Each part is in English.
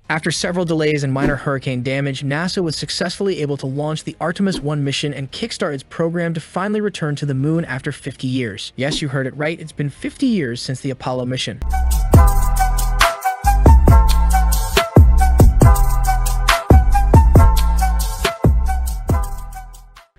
After several delays and minor hurricane damage, NASA was successfully able to launch the Artemis 1 mission and kickstart its program to finally return to the moon after 50 years. Yes, you heard it right, it's been 50 years since the Apollo mission.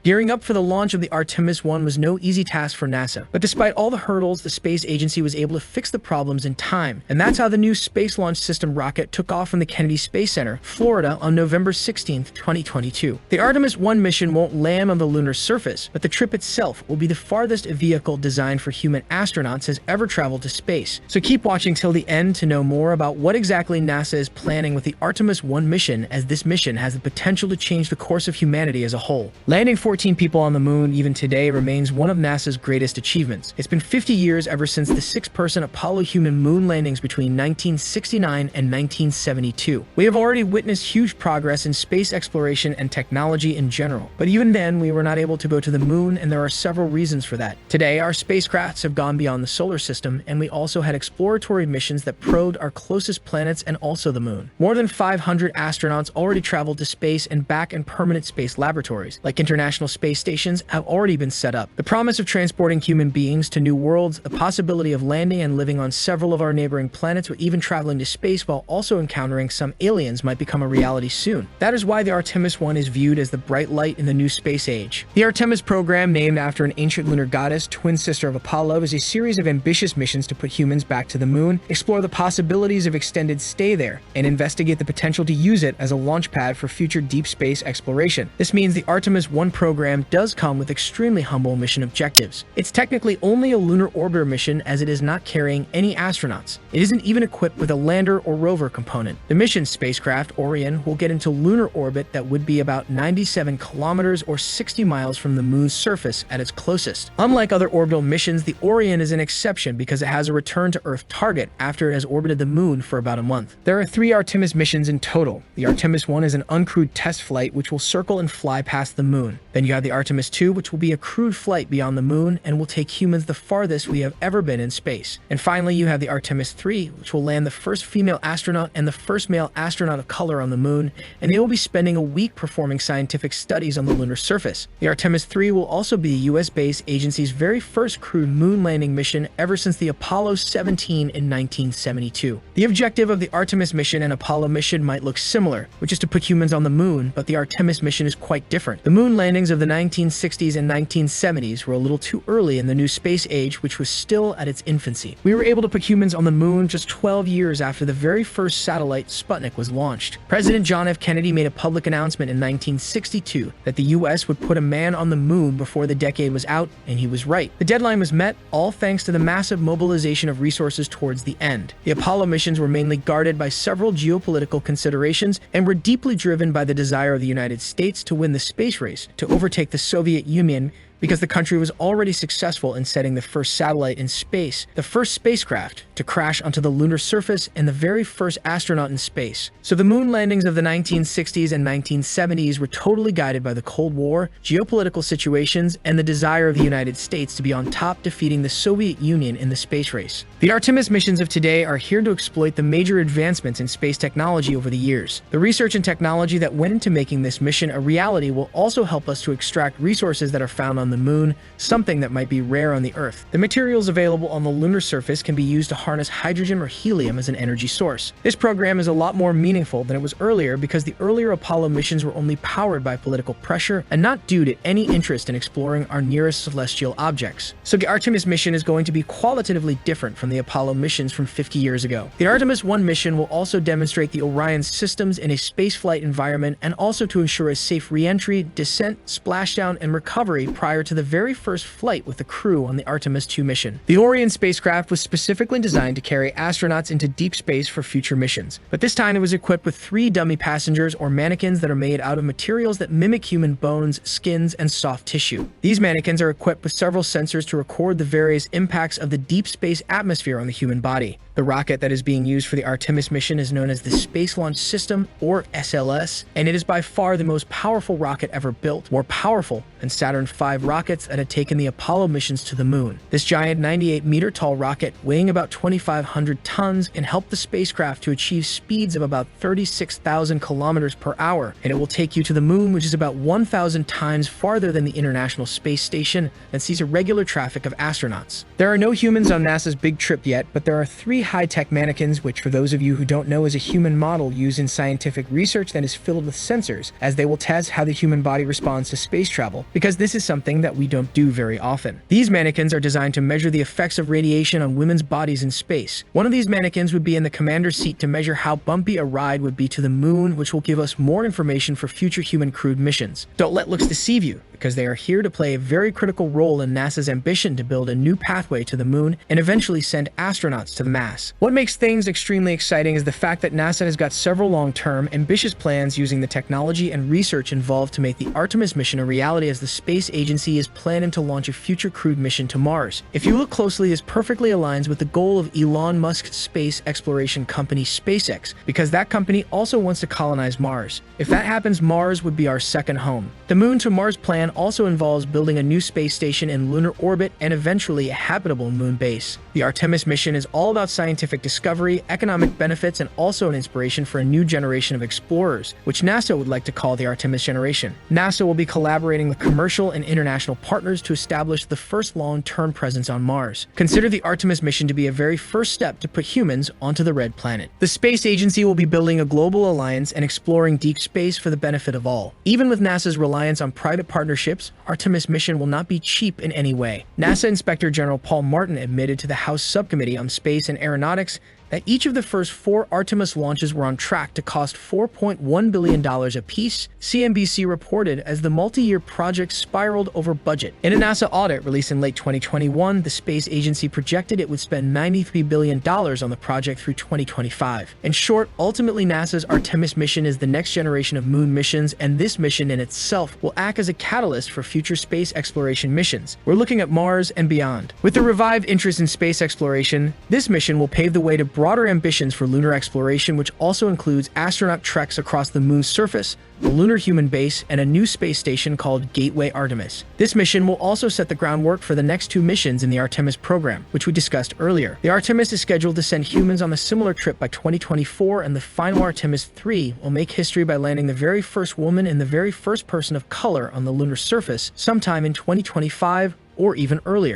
Gearing up for the launch of the Artemis 1 was no easy task for NASA, but despite all the hurdles, the space agency was able to fix the problems in time, and that's how the new Space Launch System rocket took off from the Kennedy Space Center, Florida, on November 16, 2022. The Artemis 1 mission won't land on the lunar surface, but the trip itself will be the farthest a vehicle designed for human astronauts has ever traveled to space. So keep watching till the end to know more about what exactly NASA is planning with the Artemis 1 mission, as this mission has the potential to change the course of humanity as a whole. Landing 14 people on the moon even today remains one of NASA's greatest achievements. It's been 50 years ever since the 6-person Apollo human moon landings between 1969 and 1972. We have already witnessed huge progress in space exploration and technology in general, but even then we were not able to go to the moon, and there are several reasons for that. Today, our spacecrafts have gone beyond the solar system, and we also had exploratory missions that probed our closest planets and also the moon. More than 500 astronauts already traveled to space and back in permanent space laboratories, like International Space Stations, have already been set up. The promise of transporting human beings to new worlds, the possibility of landing and living on several of our neighboring planets, or even traveling to space while also encountering some aliens might become a reality soon. That is why the Artemis 1 is viewed as the bright light in the new space age. The Artemis program, named after an ancient lunar goddess, twin sister of Apollo, is a series of ambitious missions to put humans back to the moon, explore the possibilities of extended stay there, and investigate the potential to use it as a launch pad for future deep space exploration. This means the Artemis 1 program does come with extremely humble mission objectives. It's technically only a lunar orbiter mission, as it is not carrying any astronauts. It isn't even equipped with a lander or rover component. The mission's spacecraft, Orion, will get into lunar orbit that would be about 97 kilometers or 60 miles from the moon's surface at its closest. Unlike other orbital missions, the Orion is an exception because it has a return to Earth target after it has orbited the moon for about a month. There are 3 Artemis missions in total. The Artemis 1 is an uncrewed test flight which will circle and fly past the moon. Then you have the Artemis 2, which will be a crewed flight beyond the moon and will take humans the farthest we have ever been in space. And finally, you have the Artemis 3, which will land the first female astronaut and the first male astronaut of color on the moon, and they will be spending a week performing scientific studies on the lunar surface. The Artemis 3 will also be the US-based agency's very first crewed moon landing mission ever since the Apollo 17 in 1972. The objective of the Artemis mission and Apollo mission might look similar, which is to put humans on the moon, but the Artemis mission is quite different. The moon landings of the 1960s and 1970s were a little too early in the new space age, which was still at its infancy. We were able to put humans on the moon just 12 years after the very first satellite, Sputnik, was launched. President John F. Kennedy made a public announcement in 1962 that the US would put a man on the moon before the decade was out, and he was right. The deadline was met, all thanks to the massive mobilization of resources towards the end. The Apollo missions were mainly guarded by several geopolitical considerations and were deeply driven by the desire of the United States to win the space race, to overtake the Soviet Union, because the country was already successful in setting the first satellite in space, the first spacecraft to crash onto the lunar surface, and the very first astronaut in space. So the moon landings of the 1960s and 1970s were totally guided by the Cold War, geopolitical situations, and the desire of the United States to be on top, defeating the Soviet Union in the space race. The Artemis missions of today are here to exploit the major advancements in space technology over the years. The research and technology that went into making this mission a reality will also help us to extract resources that are found on the moon, something that might be rare on the Earth. The materials available on the lunar surface can be used to harness hydrogen or helium as an energy source. This program is a lot more meaningful than it was earlier because the earlier Apollo missions were only powered by political pressure and not due to any interest in exploring our nearest celestial objects. So the Artemis mission is going to be qualitatively different from the Apollo missions from 50 years ago. The Artemis 1 mission will also demonstrate the Orion systems in a spaceflight environment, and also to ensure a safe re-entry, descent, splashdown, and recovery prior to the very first flight with the crew on the Artemis 2 mission. The Orion spacecraft was specifically designed to carry astronauts into deep space for future missions, but this time it was equipped with 3 dummy passengers, or mannequins, that are made out of materials that mimic human bones, skins, and soft tissue. These mannequins are equipped with several sensors to record the various impacts of the deep space atmosphere on the human body. The rocket that is being used for the Artemis mission is known as the Space Launch System, or SLS, and it is by far the most powerful rocket ever built, more powerful than Saturn V rockets that had taken the Apollo missions to the moon. This giant 98-meter-tall rocket, weighing about 2,500 tons, can help the spacecraft to achieve speeds of about 36,000 kilometers per hour, and it will take you to the moon, which is about 1,000 times farther than the International Space Station and sees a regular traffic of astronauts. There are no humans on NASA's big trip yet, but there are 3 high-tech mannequins, which for those of you who don't know is a human model used in scientific research that is filled with sensors, as they will test how the human body responds to space travel, because this is something that we don't do very often. These mannequins are designed to measure the effects of radiation on women's bodies in space. One of these mannequins would be in the commander's seat to measure how bumpy a ride would be to the moon, which will give us more information for future human crewed missions. Don't let looks deceive you, because they are here to play a very critical role in NASA's ambition to build a new pathway to the moon and eventually send astronauts to the Mars. What makes things extremely exciting is the fact that NASA has got several long-term, ambitious plans using the technology and research involved to make the Artemis mission a reality, as the space agency is planning to launch a future crewed mission to Mars. If you look closely, this perfectly aligns with the goal of Elon Musk's space exploration company SpaceX, because that company also wants to colonize Mars. If that happens, Mars would be our second home. The Moon to Mars plan also involves building a new space station in lunar orbit and eventually a habitable moon base. The Artemis mission is all about scientific discovery, economic benefits, and also an inspiration for a new generation of explorers, which NASA would like to call the Artemis generation. NASA will be collaborating with commercial and international partners to establish the first long-term presence on Mars. Consider the Artemis mission to be a very first step to put humans onto the red planet. The space agency will be building a global alliance and exploring deep space for the benefit of all. Even with NASA's reliance on private partnerships, Artemis mission will not be cheap in any way. NASA Inspector General Paul Martin admitted to the House Subcommittee on Space and Aeronautics that each of the first 4 Artemis launches were on track to cost $4.1 billion apiece, CNBC reported, as the multi-year project spiraled over budget. In a NASA audit released in late 2021, the space agency projected it would spend $93 billion on the project through 2025. In short, ultimately NASA's Artemis mission is the next generation of moon missions, and this mission in itself will act as a catalyst for future space exploration missions. We're looking at Mars and beyond. With the revived interest in space exploration, this mission will pave the way to broader ambitions for lunar exploration, which also includes astronaut treks across the moon's surface, a lunar human base, and a new space station called Gateway Artemis. This mission will also set the groundwork for the next 2 missions in the Artemis program, which we discussed earlier. The Artemis is scheduled to send humans on a similar trip by 2024, and the final Artemis 3 will make history by landing the very first woman and the very first person of color on the lunar surface sometime in 2025 or even earlier.